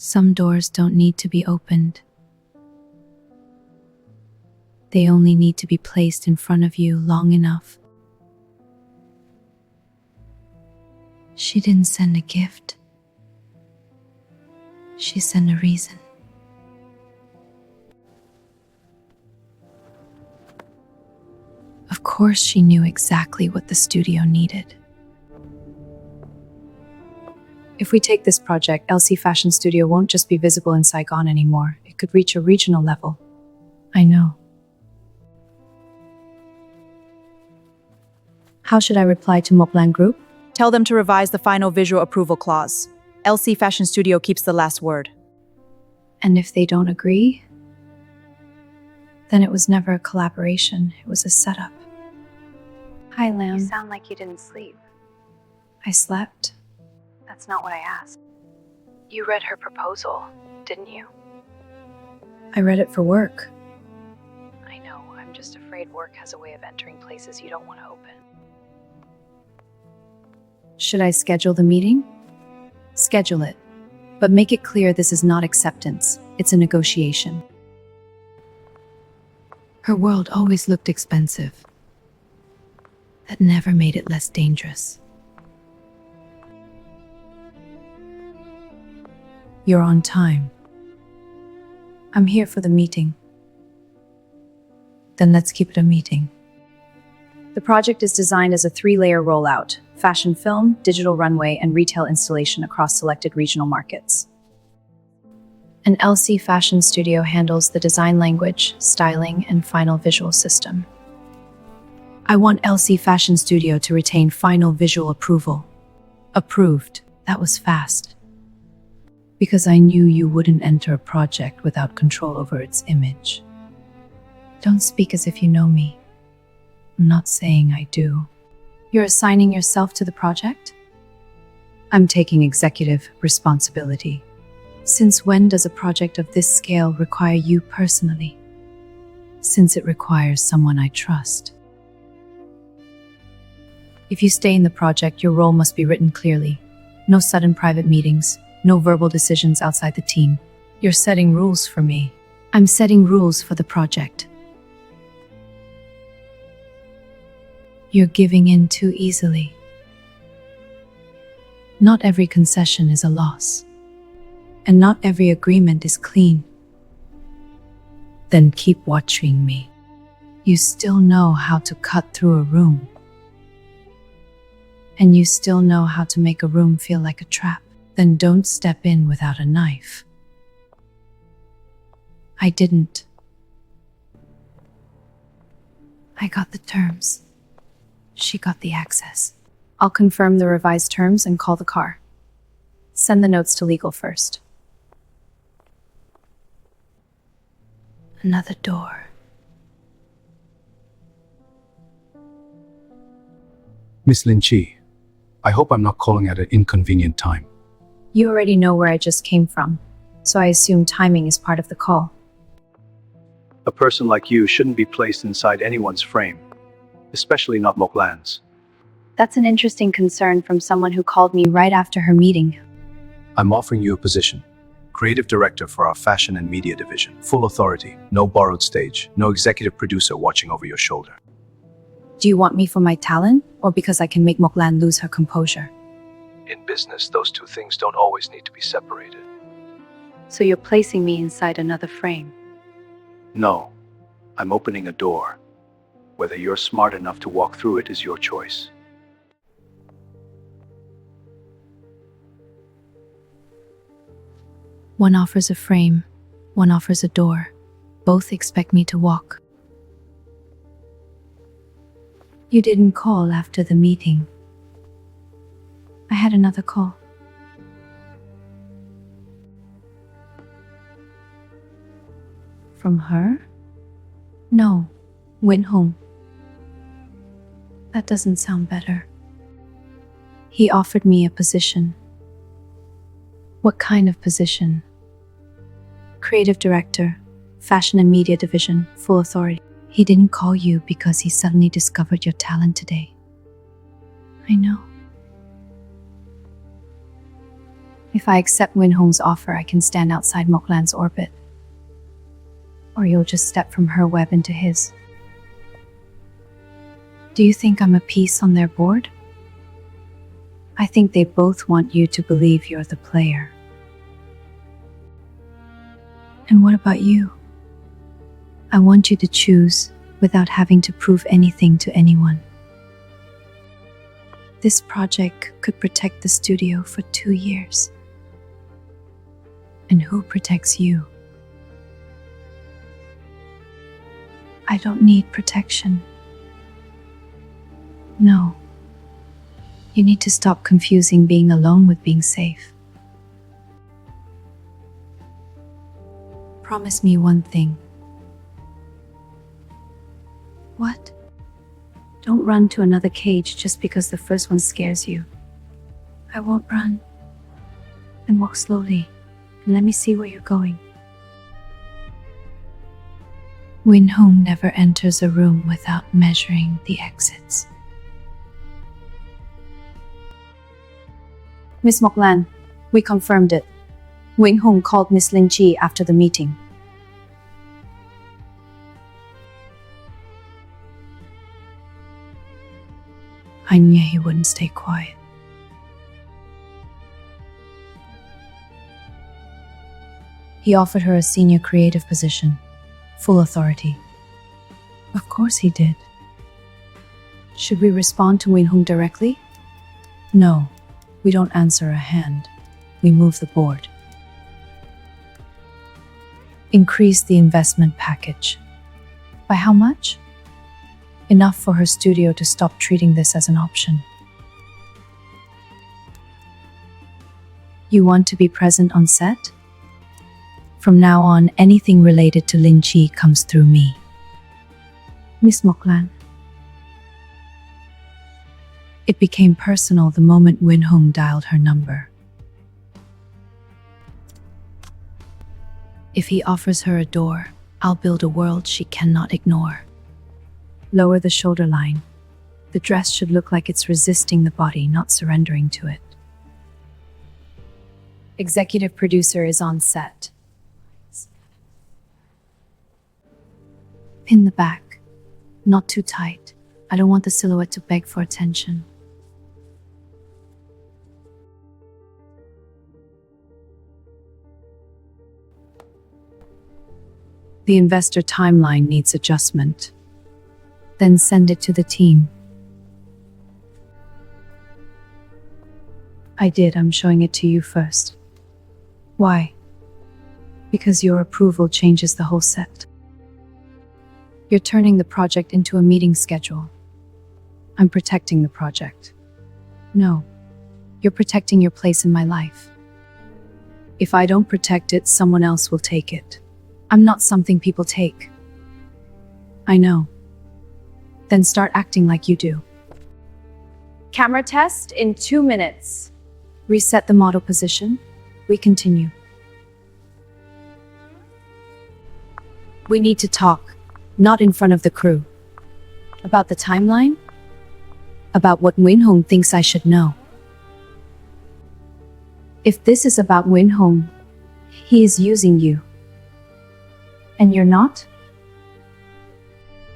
Some doors don't need to be opened. They only need to be placed in front of you long enough. She didn't send a gift. She sent a reason. Of course, she knew exactly what the studio needed. If we take this project, LC Fashion Studio won't just be visible in Saigon anymore. It could reach a regional level. I know. How should I reply to Mộc Lan Group? Tell them to revise the final visual approval clause. LC Fashion Studio keeps the last word. And if they don't agree, then it was never a collaboration. It was a setup. Hi, Lam. You sound like you didn't sleep. I slept. That's not what I asked. You read her proposal, didn't you? I read it for work. I know, I'm just afraid work has a way of entering places you don't want to open. Should I schedule the meeting? Schedule it. But make it clear this is not acceptance. It's a negotiation. Her world always looked expensive. That never made it less dangerous. You're on time. I'm here for the meeting. Then let's keep it a meeting. The project is designed as a 3-layer rollout: fashion film, digital runway, and retail installation across selected regional markets. An LC Fashion Studio handles the design language, styling, and final visual system. I want LC Fashion Studio to retain final visual approval. Approved. That was fast. Because I knew you wouldn't enter a project without control over its image. Don't speak as if you know me. I'm not saying I do. You're assigning yourself to the project? I'm taking executive responsibility. Since when does a project of this scale require you personally? Since it requires someone I trust. If you stay in the project, your role must be written clearly. No sudden private meetings, no verbal decisions outside the team. You're setting rules for me. I'm setting rules for the project. You're giving in too easily. Not every concession is a loss. And not every agreement is clean. Then keep watching me. You still know how to cut through a room. And you still know how to make a room feel like a trap. Then don't step in without a knife. I didn't. I got the terms. She got the access. I'll confirm the revised terms and call the car. Send the notes to legal first. Another door. Miss Linh Chi, I hope I'm not calling at an inconvenient time. You already know where I just came from, so I assume timing is part of the call. A person like you shouldn't be placed inside anyone's frame, especially not Mộc Lan's. That's an interesting concern from someone who called me right after her meeting. I'm offering you a position. Creative director for our fashion and media division. Full authority, no borrowed stage, no executive producer watching over your shoulder. Do you want me for my talent, or because I can make Mộc Lan lose her composure? In business, those two things don't always need to be separated. So you're placing me inside another frame? No, I'm opening a door. Whether you're smart enough to walk through it is your choice. One offers a frame, one offers a door. Both expect me to walk. You didn't call after the meeting. I had another call. From her? No, Nguyễn Hùng. That doesn't sound better. He offered me a position. What kind of position? Creative director, fashion and media division, full authority. He didn't call you because he suddenly discovered your talent today. I know. If I accept Nguyễn Hùng offer, I can stand outside Mộc Lan's orbit. Or you'll just step from her web into his. Do you think I'm a piece on their board? I think they both want you to believe you're the player. And what about you? I want you to choose without having to prove anything to anyone. This project could protect the studio for 2 years. And who protects you? I don't need protection. No. You need to stop confusing being alone with being safe. Promise me one thing. What? Don't run to another cage just because the first one scares you. I won't run. And walk slowly, and let me see where you're going. Nguyễn Hùng never enters a room without measuring the exits. Miss Mộc Lan, we confirmed it. Nguyễn Hùng called Miss Linh Chi after the meeting. I knew he wouldn't stay quiet. He offered her a senior creative position, full authority. Of course he did. Should we respond to Nguyễn Hùng directly? No, we don't answer a hand. We move the board. Increase the investment package. By how much? Enough for her studio to stop treating this as an option. You want to be present on set? From now on, anything related to Linh Chi comes through me. Miss Mộc Lan. It became personal the moment Nguyễn Hùng dialed her number. If he offers her a door, I'll build a world she cannot ignore. Lower the shoulder line. The dress should look like it's resisting the body, not surrendering to it. Executive producer is on set. Pin the back. Not too tight. I don't want the silhouette to beg for attention. The investor timeline needs adjustment. Then send it to the team. I did. I'm showing it to you first. Why? Because your approval changes the whole set. You're turning the project into a meeting schedule. I'm protecting the project. No, you're protecting your place in my life. If I don't protect it, someone else will take it. I'm not something people take. I know. Then start acting like you do. Camera test in 2 minutes. Reset the model position. We continue. We need to talk, not in front of the crew. About the timeline? About what Nguyễn Hùng thinks I should know. If this is about Nguyễn Hùng, he is using you. And you're not?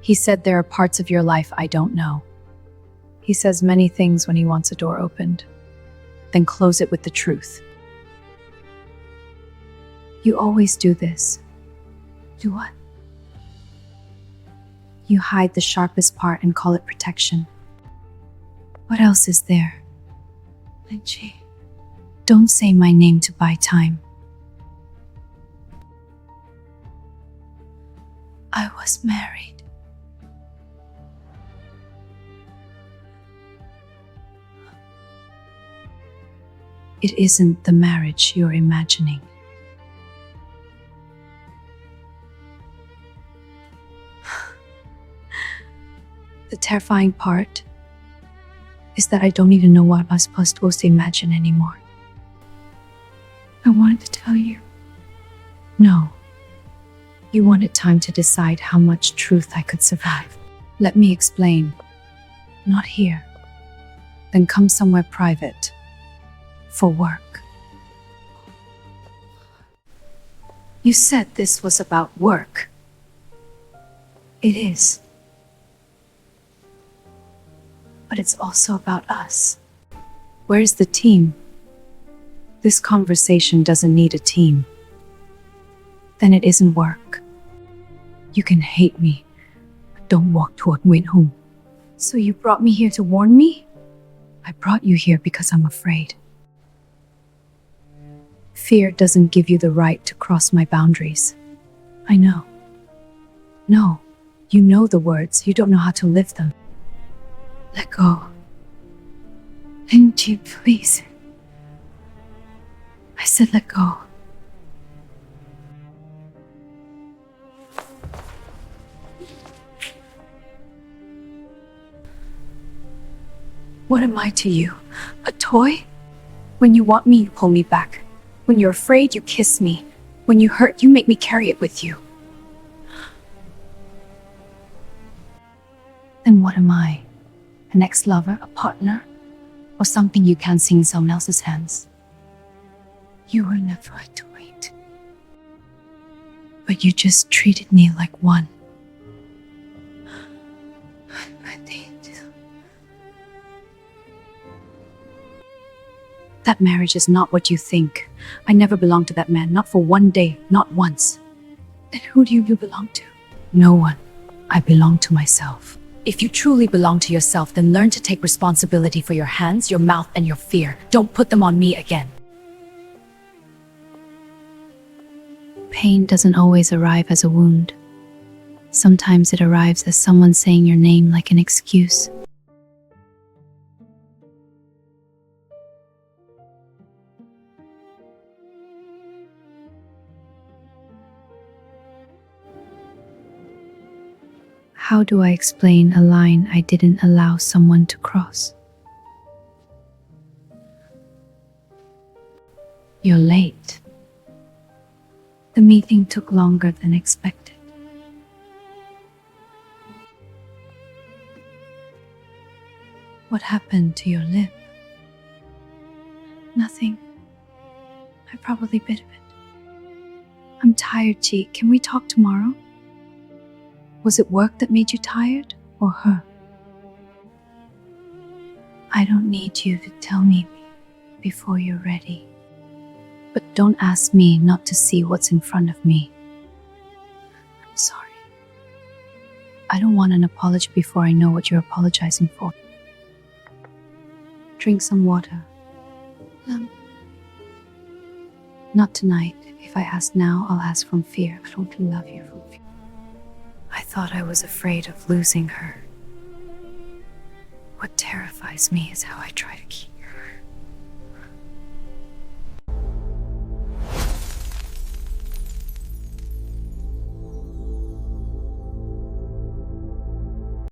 He said there are parts of your life I don't know. He says many things when he wants a door opened. Then close it with the truth. You always do this. Do what? You hide the sharpest part and call it protection. What else is there? Linh Chi, don't say my name to buy time. I was married. It isn't the marriage you're imagining. The terrifying part is that I don't even know what I'm supposed to imagine anymore. I wanted to tell you. No. You wanted time to decide how much truth I could survive. Let me explain. Not here. Then come somewhere private. For work. You said this was about work. It is. But it's also about us. Where's the team? This conversation doesn't need a team. Then it isn't work. You can hate me, but don't walk toward Nguyễn Hùng. So you brought me here to warn me? I brought you here because I'm afraid. Fear doesn't give you the right to cross my boundaries. I know. No, you know the words, you don't know how to live them. Let go. Linh Chi, please. I said let go. What am I to you? A toy? When you want me, you pull me back. When you're afraid, you kiss me. When you hurt, you make me carry it with you. Then what am I? An ex-lover, a partner, or something you can't see in someone else's hands? You were never a toy. But you just treated me like one. That marriage is not what you think. I never belonged to that man, not for one day, not once. Then who do you belong to? No one. I belong to myself. If you truly belong to yourself, then learn to take responsibility for your hands, your mouth, and your fear. Don't put them on me again. Pain doesn't always arrive as a wound. Sometimes it arrives as someone saying your name like an excuse. How do I explain a line I didn't allow someone to cross? You're late. The meeting took longer than expected. What happened to your lip? Nothing. I probably bit of it. I'm tired, Chi. Can we talk tomorrow? Was it work that made you tired, or her? I don't need you to tell me before you're ready. But don't ask me not to see what's in front of me. I'm sorry. I don't want an apology before I know what you're apologizing for. Drink some water. Not tonight. If I ask now, I'll ask from fear. I don't love you from fear. I thought I was afraid of losing her. What terrifies me is how I try to keep